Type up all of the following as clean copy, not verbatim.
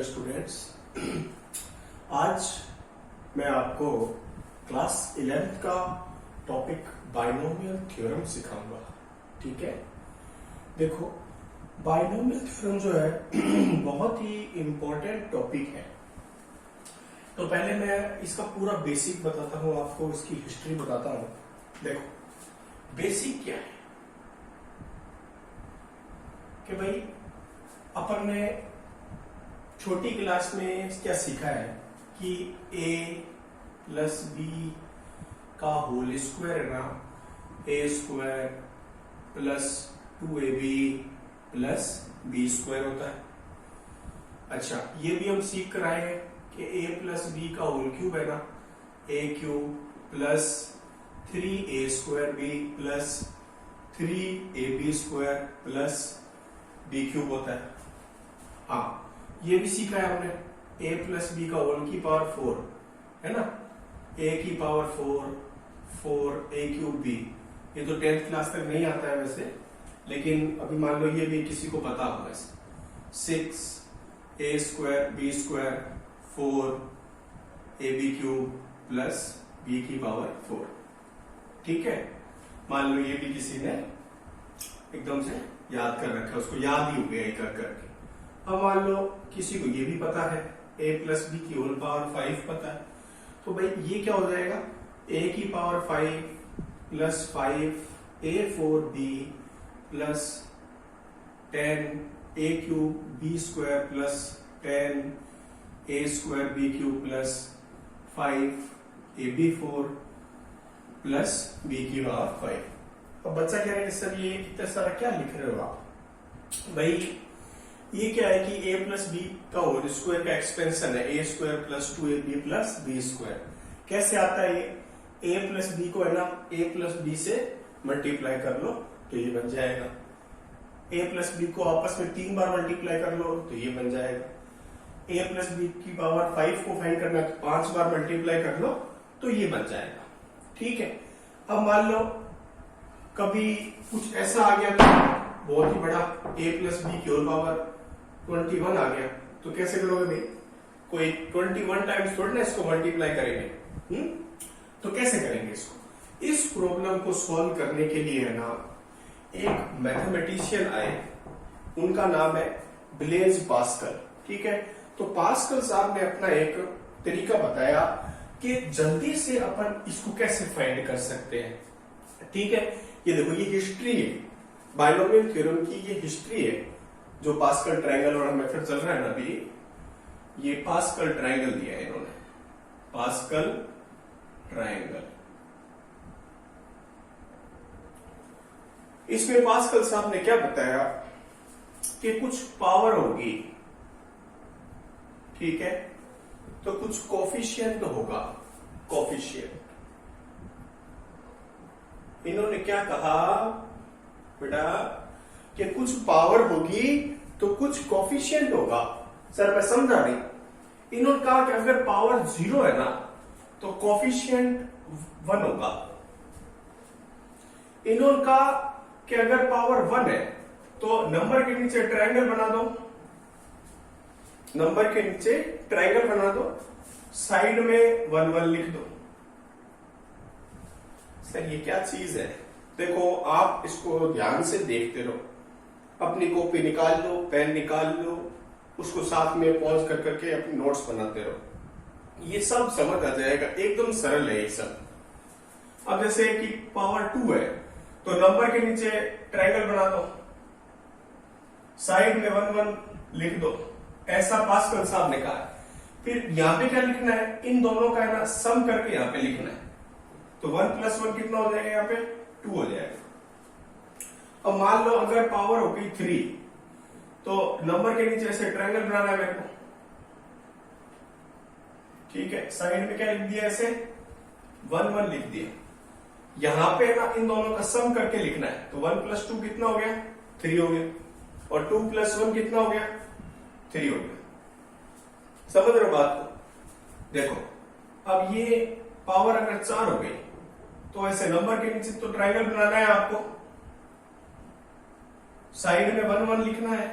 Dear students, आज मैं आपको क्लास 11th का टॉपिक बाइनोमियल थ्योरम सिखाऊंगा। ठीक है, देखो बाइनोमियल थ्योरम जो है बहुत ही इंपॉर्टेंट टॉपिक है। तो पहले मैं इसका पूरा बेसिक बताता हूँ आपको, इसकी हिस्ट्री बताता हूँ। देखो बेसिक क्या है कि भाई अपन ने छोटी क्लास में क्या सीखा है कि a प्लस बी का होल स्क्वायर है ना, A square plus 2ab plus B square होता है। अच्छा, ये भी हम सीख कर आए हैं कि a प्लस बी का होल क्यूब है ना, A cube plus 3a square B plus 3ab square plus B cube होता है। हाँ, ये भी सीखा है हमने, a प्लस बी का होल की पावर 4 है ना, a की पावर 4 a क्यूब बी। ये तो 10th क्लास तक नहीं आता है वैसे, लेकिन अभी मान लो ये भी किसी को पता होगा। 6 a square B square 4 a B cube plus b की पावर 4। ठीक है, मान लो ये भी किसी ने एकदम से याद कर रखा है, उसको याद ही हो गया एक करके। अब मान लो किसी को ये भी पता है, a प्लस बी की होल पावर 5 पता है, तो भाई ये क्या हो जाएगा, a की power 5 plus 5 a 4b plus 10 a cube b square plus 10 a square b cube plus 5 a b 4 plus b की पावर 5। अब बच्चा कह रहे हैं सर ये इतना सारा क्या लिख रहे हो आप? भाई ये क्या है कि a प्लस बी का होल स्क्वायर का एक्सपेंशन है, a square plus 2ab plus B square. कैसे आता है ये? a प्लस बी को है ना a प्लस बी से मल्टीप्लाई कर लो तो ये बन जाएगा, a प्लस बी को आपस में 3 बार मल्टीप्लाई कर लो तो ये बन जाएगा, a प्लस बी की पावर 5 को फाइंड करना है तो 5 बार मल्टीप्लाई कर लो तो ये बन जाएगा। ठीक है, अब मान लो कभी कुछ ऐसा आ गया तो बहुत ही बड़ा, a प्लस बी की होल पावर 21 आ गया, तो कैसे करोगे भाई? कोई 21 टाइम्स थोड़ी ना इसको मल्टीप्लाई करेंगे। तो कैसे करेंगे इसको? इस प्रॉब्लम को सॉल्व करने के लिए है ना, एक मैथमेटिशियन आए, उनका नाम है ब्लेज पास्कल। ठीक है, तो पास्कल साहब ने अपना एक तरीका बताया कि जल्दी से अपन इसको कैसे फाइंड कर सकते हैं। ठीक है, ये देखो ये हिस्ट्री है, बाइनोमियल थ्योरम की ये हिस्ट्री है, जो पास्कल ट्रायंगल वाला मेथड चल रहा है ना अभी, ये पास्कल ट्रायंगल दिया है इन्होंने, पास्कल ट्रायंगल। इसमें पास्कल साहब ने क्या बताया कि कुछ पावर होगी, ठीक है, तो कुछ कोफिशिएंट होगा, कोफिशिएंट। इन्होंने क्या कहा बेटा कि कुछ पावर होगी तो कुछ कोफिशिएंट होगा। सर मैं समझा नहीं। इन्होंने कहा कि अगर पावर 0 है ना तो कोफिशिएंट 1 होगा। इन्होंने कहा कि अगर पावर 1 है तो नंबर के नीचे ट्रायंगल बना दो, नंबर के नीचे ट्रायंगल बना दो, साइड में 1 1 लिख दो। सर ये क्या चीज है? देखो आप इसको ध्यान से देखते रहो, अपनी कॉपी निकाल लो, पेन निकाल लो, उसको साथ में पॉज कर करके अपनी नोट्स बनाते रहो, ये सब समझ आ जाएगा, एकदम सरल है ये सब। अब जैसे कि पावर 2 है तो नंबर के नीचे ट्रायंगल बना दो, साइड में 1 1 लिख दो, ऐसा पास्कल साहब ने कहा। फिर यहां पे क्या लिखना है? इन दोनों का है ना सम करके यहां पे लिखना है, तो 1 प्लस 1 कितना हो जाएगा? यहाँ पे 2 हो जाएगा। अब मान लो अगर पावर हो गई 3 तो नंबर के नीचे ऐसे ट्रायंगल बनाना है मेरे को। ठीक है, साइड में क्या लिख दिया? ऐसे 1 1 लिख दिया। यहां पे ना इन दोनों का सम करके लिखना है, तो 1 प्लस 2 कितना हो गया? 3 हो गया, और 2 प्लस 1 कितना हो गया? 3 हो गया। समझ रहे हो बात को? देखो अब ये पावर अगर 4 हो गई तो ऐसे नंबर के नीचे तो ट्रायंगल बनाना है आपको, साइड में 1 1 लिखना है,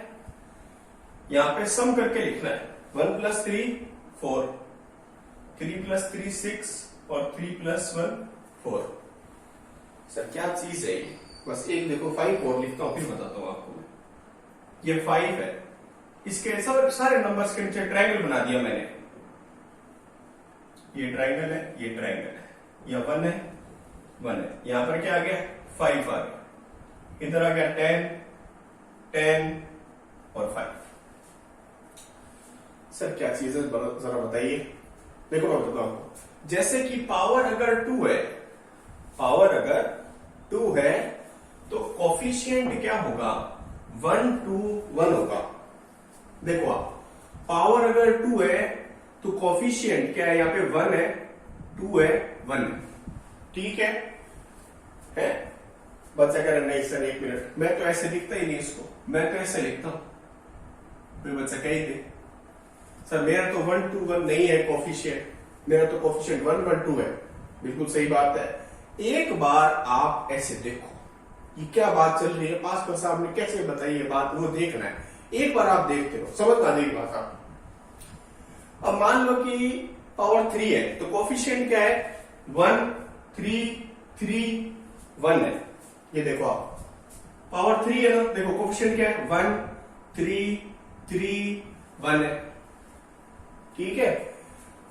यहां पे सम करके लिखना है, 1 प्लस 3 4, 3 प्लस 3 6 और 3 प्लस 1 4। सर क्या चीज है ये? बस एक देखो 5 और लिखता हूं फिर बताता हूं आपको। ये 5 है, इसके सारे नंबर्स के नीचे ट्रायंगल बना दिया मैंने। ये ट्रायंगल है, ये ट्रायंगल है, यह 1 है, 1 है, यहां पर क्या आ गया 5 आ गया, इधर आ गया 10 10 और 5। सर क्या चीज है जरा बताइए। देखो मैं बताता हूं, जैसे कि पावर अगर 2 है, पावर अगर 2 है तो कोफिशिएंट क्या होगा 1 2 1 होगा। देखो आप, पावर अगर 2 है तो कोफिशिएंट क्या है, यहां पे 1 है, 2 है, 1 है, ठीक है? बच्चा कह रहा नहीं सर 1 मिनट, मैं तो ऐसे लिखता ही नहीं इसको, मैं तो ऐसे लिखता हूं। फिर बच्चा कह दे सर मेरा तो 1 2 1 नहीं है कोफिशिएंट, मेरा तो कोफिशिएंट 1 1 2 है। बिल्कुल सही बात है। एक बार आप ऐसे देखो ये क्या बात चल रही है, पास्कल साहब ने कैसे बताई ये बात, वो देखना है। एक बार आप देखते हो समझ में आ जाएगी बात आपको। अब मान लो कि पावर 3 है तो कोफिशिएंट क्या है 1 3 3 1 है। ये देखो आप, पावर 3 है ना, देखो कोफिशिएंट क्या है 1 3 3 1 है, ठीक है?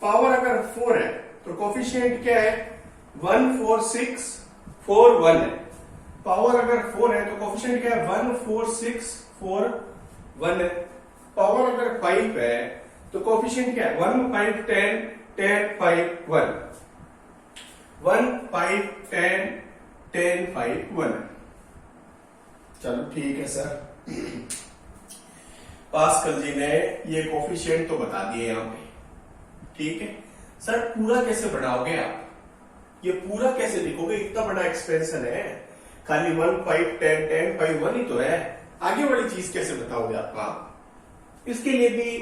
पावर अगर 4 है तो कोफिशिएंट क्या है 1 4 6 4 1 है। पावर अगर 4 है तो कोफिशिएंट क्या है 1 4 6 4 1 है। पावर अगर 5 है तो कोफिशिएंट क्या है 1 5 10 10 5 1 1 5 10 10 5 1। चलो ठीक है सर, पास्कल जी ने ये कोफिशिएंट तो बता दिए यहां पे, ठीक है? सर पूरा कैसे बढ़ाओगे आप, ये पूरा कैसे लिखोगे? इतना बड़ा एक्सपेंशन है, खाली 1 5 10 10 5 1 ही तो है, आगे वाली चीज कैसे बताओगे आप? इसके लिए भी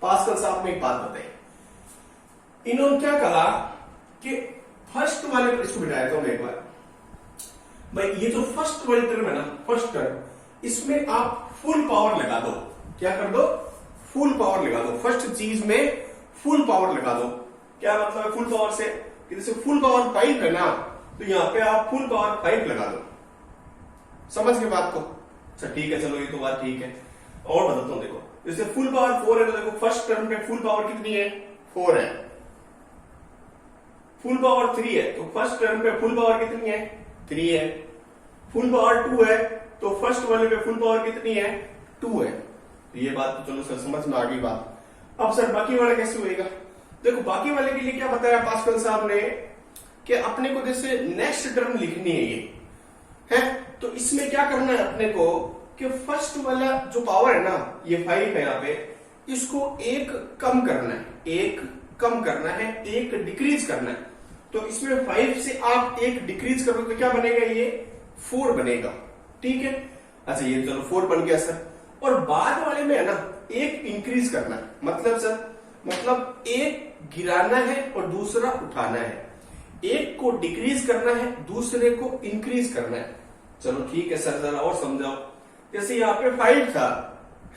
पास्कल साहब ने एक बात बताई। इन्होंने क्या कहा कि फर्स्ट वाले पर इसको बिठाया था एक बार, भाई ये जो फर्स्ट वाली टर्म है ना, फर्स्ट टर्म, इसमें आप फुल पावर लगा दो। क्या कर दो? फुल पावर लगा दो। फर्स्ट चीज में फुल पावर लगा दो। क्या मतलब है फुल पावर से? जैसे फुल पावर 5 है ना, तो यहां पे आप फुल पावर 5 लगा दो। समझ गए बात को? अच्छा ठीक है, चलो ये तो बात ठीक है। और बताता हूं, देखो जैसे फुल पावर 4 है तो देखो फर्स्ट टर्म पे फुल पावर कितनी है 4 है। फुल पावर 3 है तो फर्स्ट टर्म पे फुल पावर कितनी है 3 है। फुल पावर 2 है तो फर्स्ट वाले पे फुल पावर कितनी है 2 है। तो ये बात तो चलो सर समझ में आ गई बात। अब सर बाकी वाला कैसे होएगा? देखो बाकी वाले के लिए क्या बताया पास्कल साहब ने कि अपने को जैसे नेक्स्ट टर्म लिखनी है ये है, तो इसमें क्या करना है अपने को कि फर्स्ट वाला जो पावर है ना, ये 5 है यहाँ पे, इसको एक कम करना है, एक कम करना है, एक डिक्रीज करना है। तो इसमें 5 से आप एक डिक्रीज करो तो क्या बनेगा, ये 4 बनेगा, ठीक है? अच्छा ये चलो 4 बन गया सर। और बाद वाले में है ना एक इंक्रीज करना है, मतलब सर मतलब एक गिराना है और दूसरा उठाना है, एक को डिक्रीज करना है दूसरे को इंक्रीज करना है। चलो ठीक है सर, जरा और समझाओ। जैसे यहाँ पे 5 था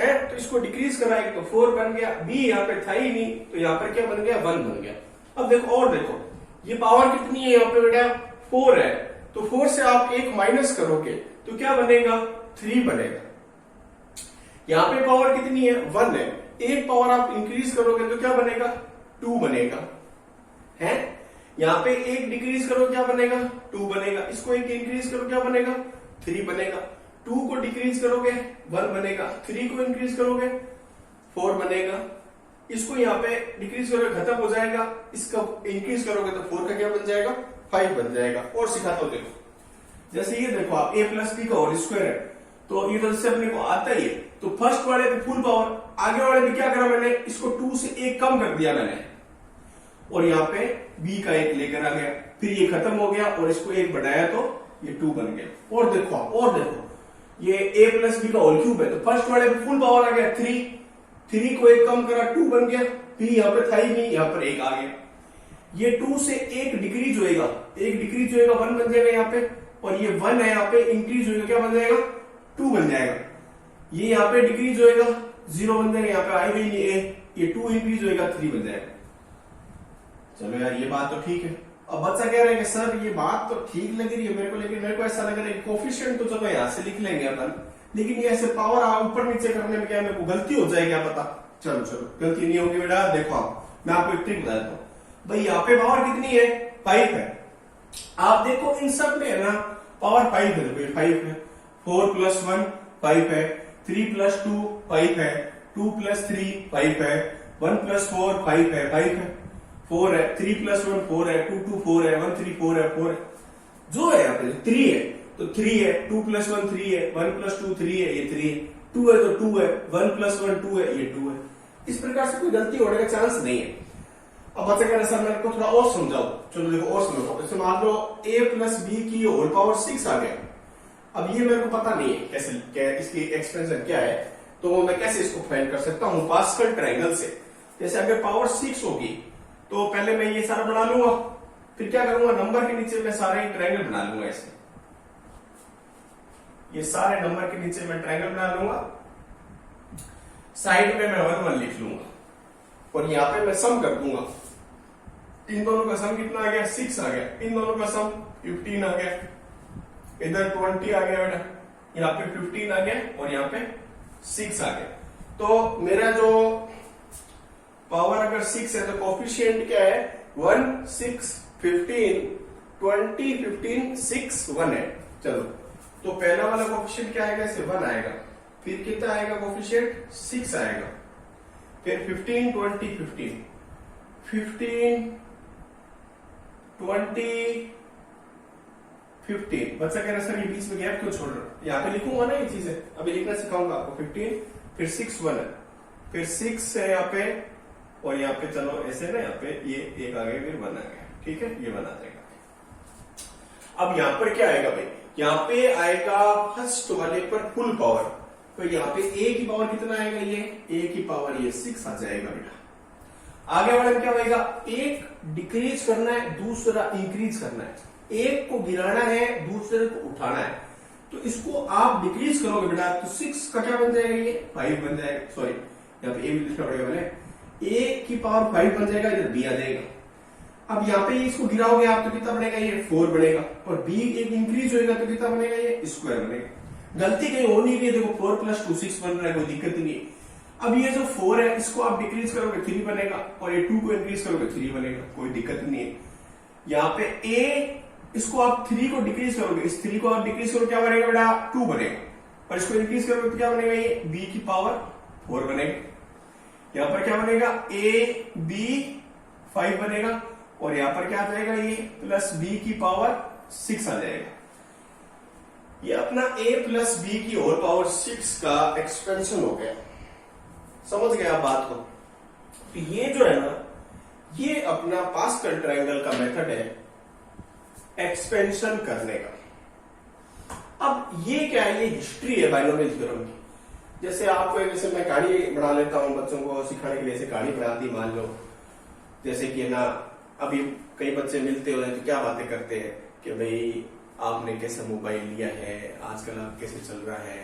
है तो इसको डिक्रीज करा एक तो 4 बन गया, बी यहाँ पे था ही नहीं तो यहाँ पर क्या बन गया 1 बन गया। अब देखो और देखो ये पावर कितनी है यहाँ पे बेटा 4 है, तो 4 से आप एक माइनस करोगे तो क्या बनेगा 3 बनेगा। यहाँ पे पावर कितनी है 1 है, एक पावर आप इंक्रीज करोगे तो क्या बनेगा 2 बनेगा है। यहाँ पे एक डिक्रीज करो क्या बनेगा 2 बनेगा, इसको एक इंक्रीज करो क्या बनेगा 3 बनेगा, 2 को डिक्रीज करोगे 1 बनेगा, 3 को इंक्रीज करोगे 4 बनेगा, इसको यहाँ पे डिक्रीज करोगे खत्म हो जाएगा, इसका इंक्रीज करोगे तो 4 का क्या बन जाएगा 5 बन जाएगा। और सिखाता हूं देखो, जैसे ये देखो आप a प्लस बी का होल स्क्वायर है तो ये तो जैसे अपने को आता ही है, तो फर्स्ट वाले पे फुल पावर, आगे वाले में क्या करा मैंने, इसको 2 से 1 कम कर दिया मैंने और यहाँ पे b का 1 लेकर आ गया, फिर ये खत्म हो गया और इसको 1 बढ़ाया तो ये 2 बन गया। और देखो और देखो ये a प्लस बी का होल क्यूब है तो फर्स्ट वाले पे फुल पावर आ गया 3 को 1 कम करा 2 बन गया, b यहाँ पे था ही नहीं, यहाँ पर 1 आ गया। ये 2 से 1 डिक्रीज होएगा, 1 डिक्रीज होएगा 1 बन जाएगा यहाँ पे, और ये 1 है यहाँ पे इंक्रीज होएगा क्या बन जाएगा 2 बन जाएगा। ये यहाँ पे डिक्रीज होएगा 0 बन जाएगा, यहाँ पे आएगा ही नहीं a, ये 2 इंक्रीज होएगा 3 बन जाएगा। चलो यार ये बात तो ठीक है। अब बच्चा कह रहा है कि सर ये बात तो ठीक लग रही है मेरे को, लेकिन मेरे को ऐसा लग रहा है कोफिशिएंट तो चलो यहाँ से लिख लेंगे अपन, लेकिन ये ऐसे पावर ऊपर नीचे करने में क्या मेरे को गलती हो जाएगी, क्या पता। चलो चलो गलती नहीं होगी बेटा। देखो आप, मैं आपको एक ट्रिक बता देता हूँ। भाई यहाँ पे पावर कितनी है? 5 है। आप देखो इन सब में है ना पावर 5 है, 5 है। 4 + 1 5 है, 3 + 2 5 है, 2 + 3 5 है, 1 + 4 5 है, 5 है, 4 है, 3 + 1 4 है, 2 2 4 है, 1 3 4 है, 4 है। जो है यहाँ पे 3 है तो 3 है, 2 + 1 3 है, 1 + 2 3 है, ये 3 है, 2 है तो 2 है, 1 + 1 2 है, ये 2 है। इस प्रकार से कोई गलती होने का चांस नहीं है। अब बच्चा कह रहे सर मेरे को थोड़ा और समझाओ। चलो देखो और समझाओ। जैसे मान लो a + b की होल पावर 6 आ गया। अब ये मेरे को पता नहीं है कैसे क्या इसकी एक्सपेंशन क्या है, तो मैं कैसे इसको फाइंड कर सकता हूं पास्कल ट्रायंगल से। जैसे अगर पावर 6 होगी तो पहले मैं ये सारा बना लूंगा, फिर क्या करूंगा नंबर के नीचे मैं सारे ट्रायंगल बना लूंगा। ऐसे ये सारे नंबर के नीचे मैं ट्रायंगल बना लूंगा, साइड में मैं 1 1 लिख लूंगा और यहाँ पे मैं सम कर दूंगा। इन दोनों का सम कितना आ गया? 6 आ गया। इन दोनों का सम 15 आ गया। इधर 20 आ गया बेटा, यहाँ पे 15 आ गया और यहाँ पे 6 आ गया। तो मेरा जो पावर अगर 6 है तो कोफिशिएंट क्या है? 1 6 15 20 15 6 1 है। चलो तो पहला वाला कोफिशिएंट क्या आएगा? इसे 1 आएगा। फिर कितना आएगा कोफिशिएंट? 6 आएगा। फिर 15 20 15 15 20 15। बच्चा कह रहा है सर ये बीच में गैप क्यों छोड़ रहा हूं? यहाँ पे लिखूंगा ना ये चीजें, अभी लिखना सिखाऊंगा आपको। 15 फिर 6 1 है, फिर 6 है यहाँ पे और यहाँ पे चलो ऐसे ना यहाँ पे ये एक आ गया फिर 1 आ गया। ठीक है ये 1 आ जाएगा। अब यहाँ पर क्या आएगा भाई? यहाँ पे आएगा फर्स्ट वाले पर फुल पावर। तो यहाँ पे a की पावर कितना आएगा? ये a की पावर ये 6 आ जाएगा बेटा। आगे वाले में क्या होगा? एक डिक्रीज करना है, दूसरा इंक्रीज करना है। एक को गिराना है, दूसरे को उठाना है। तो इसको आप डिक्रीज करोगे बेटा तो 6 का क्या बन जाएगा? ये 5 बन जाएगा। सॉरी यहाँ पे a भी लिखना पड़ेगा पहले। a की पावर 5 बन जाएगा, इधर b आ जाएगा। अब यहाँ पे इसको गिराओगे आप तो कितना बनेगा? ये 4 बनेगा। और b एक इंक्रीज होएगा तो कितना बनेगा? ये स्क्वायर बनेगा। गलती कहीं हो नहीं रही है। देखो 4 + 2 6 बन रहा है, कोई दिक्कत नहीं है। अब ये जो 4 है इसको आप डिक्रीज करोगे 3 बनेगा और ये 2 को इंक्रीज करोगे 3 बनेगा, कोई दिक्कत नहीं है। यहाँ पे a इसको आप 3 को डिक्रीज करोगे, इस 3 को आप डिक्रीज करोगे क्या बनेगा बेटा? 2 बनेगा। और इसको इंक्रीज करोगे तो क्या बनेगा? ये b की पावर 4 बनेगा। यहाँ पर क्या बनेगा? a b 5 बनेगा और यहाँ पर क्या आ जाएगा? ये प्लस b की पावर 6 आ जाएगा। ये अपना a + b की होल पावर 6 का एक्सपेंशन हो गया। समझ गए आप बात को? तो ये जो है ना ये अपना पास्कल ट्रायंगल का मेथड है एक्सपेंशन करने का। अब ये क्या है? ये हिस्ट्री है बाइनोमियल थ्योरम की। जैसे आपको जैसे मैं कहानी बना लेता हूं बच्चों को सिखाने के लिए। जैसे कहानी बना दी मान लो, जैसे कि ना अभी कई बच्चे मिलते हो तो क्या बातें करते हैं कि भाई आपने कैसा मोबाइल लिया है, आजकल आप कैसे चल रहा है,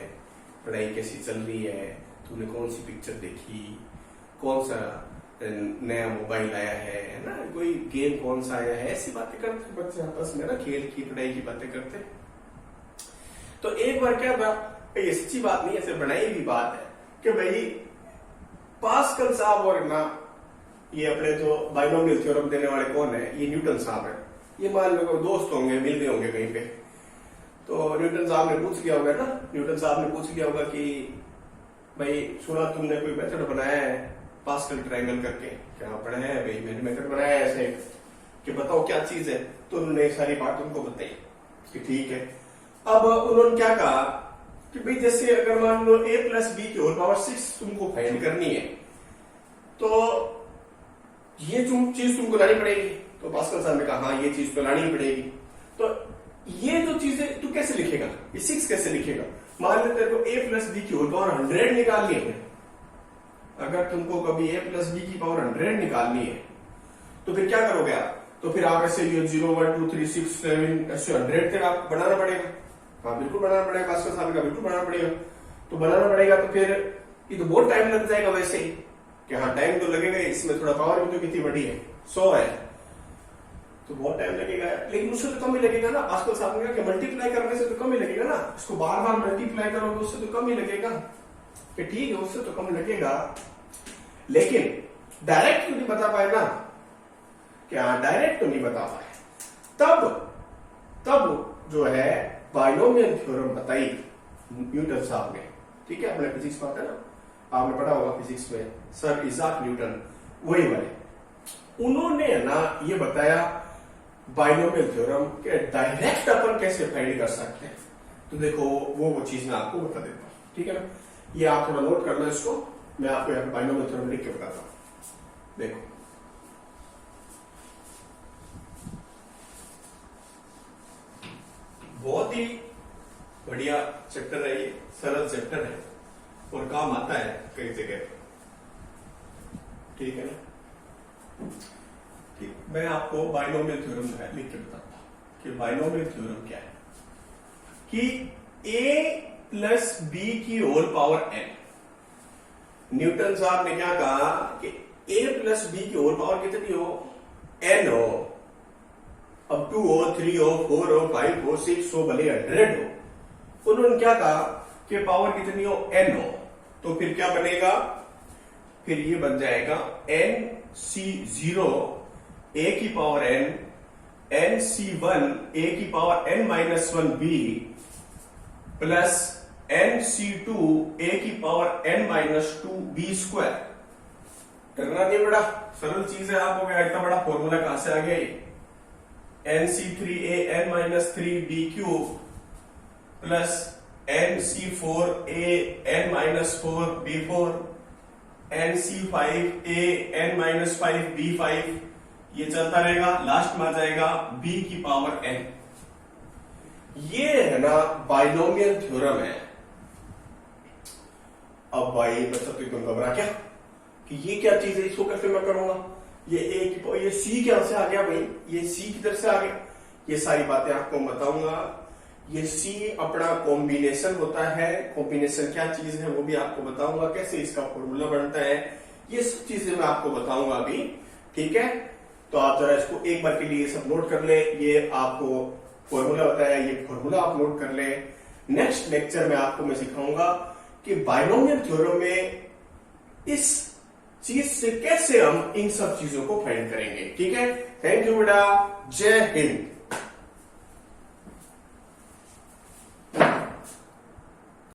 पढ़ाई कैसी चल रही है, तूने कौन सी पिक्चर देखी, कौन सा नया मोबाइल आया है ना, कोई गेम कौन सा आया है, ऐसी बातें करते बच्चे आपस में ना, खेल की पढ़ाई की बातें करते। तो एक बार क्या था, ये सच्ची बात नहीं ऐसे बनाई हुई बात है कि भाई पास्कल साहब और ना ये अपने जो बाइनोमियल थ्योरम देने वाले कौन है? ये न्यूटन साहब है। ये मान लो दोस्त होंगे, मिल गए होंगे कहीं पे। तो न्यूटन साहब ने पूछ लिया होगा ना, न्यूटन साहब ने पूछ लिया होगा कि भाई सुना तुमने कोई मेथड बनाया है पास्कल ट्रायंगल करके? क्या पढ़ा है भाई? मैंने मेथड बनाया है ऐसे कि बताओ क्या चीज है। तो उन्होंने सारी बात उनको बताई कि ठीक है। अब उन्होंने क्या कहा कि भाई जैसे अगर मान लो a + b की होल पावर 6 तुमको फाइंड करनी है तो ये चीज तुमको लानी पड़ेगी। तो पास्कल साहब ने कहा हाँ ये चीज तो लानी ही पड़ेगी। तो ये जो चीजें तू कैसे लिखेगा? ये 6 कैसे लिखेगा? मान लो तेरे को a + b की होल पावर 100 निकालनी है। अगर तुमको कभी a + b की पावर 100 निकालनी है तो फिर क्या करोगे आप? तो फिर आप ऐसे ये 0 1 2 3 6 7 ऐसे 100 तक आप बनाना पड़ेगा। हाँ बिल्कुल बनाना पड़ेगा, पास्कल साहब का बिल्कुल बनाना पड़ेगा। तो बनाना पड़ेगा तो फिर ये तो बहुत टाइम लग जाएगा वैसे ही। कि हाँ टाइम तो लगेगा, इसमें थोड़ा पावर भी तो कितनी बड़ी है 100 है, तो बहुत टाइम लगेगा, लेकिन उससे तो कम ही लगेगा ना। आजकल सामने का कि मल्टीप्लाई करने से तो कम ही लगेगा ना, इसको बार बार मल्टीप्लाई करोगे उससे तो कम ही लगेगा, कि ठीक है उससे तो कम लगेगा, लेकिन डायरेक्ट तो नहीं बता पाए ना, क्या डायरेक्ट तो नहीं बता पाए। तब जो है बाइनोमियल थ्योरम बताई न्यूटन साहब ने, ठीक है, अपने फिजिक्स में आता है ना, आपने पढ़ा होगा फिजिक्स में, सर इजाक न्यूटन, वही वाले, उन्होंने ना ये बताया बाइनोमियल थ्योरम के डायरेक्ट अपन कैसे फाइंड कर सकते हैं। तो देखो वो चीज मैं आपको बता देता हूं, ठीक है ना, ये आप थोड़ा नोट करना इसको, मैं आपको यहाँ पे बाइनोमियल थ्योरम लिख के बताता हूं। देखो बहुत ही बढ़िया चैप्टर है ये, सरल चैप्टर है और काम आता है कई जगह, ठीक है ना। ठीक, मैं आपको बाइनोमियल थ्योरम जो है लिख के बताता हूं कि बाइनोमियल थ्योरम क्या है, कि a प्लस बी की होल पावर n, न्यूटन साहब ने क्या कहा कि a प्लस बी की होल पावर कितनी हो, n हो, अब 2 हो, 3 हो, 4 हो, 5 हो, 6 हो, भले 100 हो, उन्होंने क्या कहा कि पावर कितनी हो, n हो, तो फिर क्या बनेगा, फिर ये बन जाएगा nc0 a की पावर n, nc1 a की power n minus 1b plus nc2 a की power n minus 2b square. करना नहीं बड़ा सरल चीज है, आप हो गया इतना बड़ा फॉर्मूला कहां से आ गया ये, nc3a n minus 3b cube plus nc4a n minus 4b4 nc5a n minus 5b5, ये चलता रहेगा, लास्ट में आ जाएगा b की पावर n। ये है ना बाइनोमियल थ्योरम है। अब भाई बच्चा तो एकदम घबरा क्या कि ये क्या चीज है, इसको कैसे मैं करूंगा, ये सी क्या से आ गया भाई, ये सी किधर से आ गया, ये सारी बातें आपको बताऊंगा। ये सी अपना कॉम्बिनेशन होता है, कॉम्बिनेशन क्या चीज है वो भी आपको बताऊंगा, कैसे इसका फॉर्मूला बनता है, ये सब चीजें मैं आपको बताऊंगा अभी, ठीक है। तो आप जरा इसको एक बार के लिए सब नोट कर ले, ये आपको फॉर्मूला बताया, ये फॉर्मूला आप नोट कर ले। नेक्स्ट लेक्चर में आपको मैं सिखाऊंगा कि बाइनोमियल थ्योरम में इस चीज से कैसे हम इन सब चीजों को फाइंड करेंगे, ठीक है। थैंक यू बेटा, जय हिंद।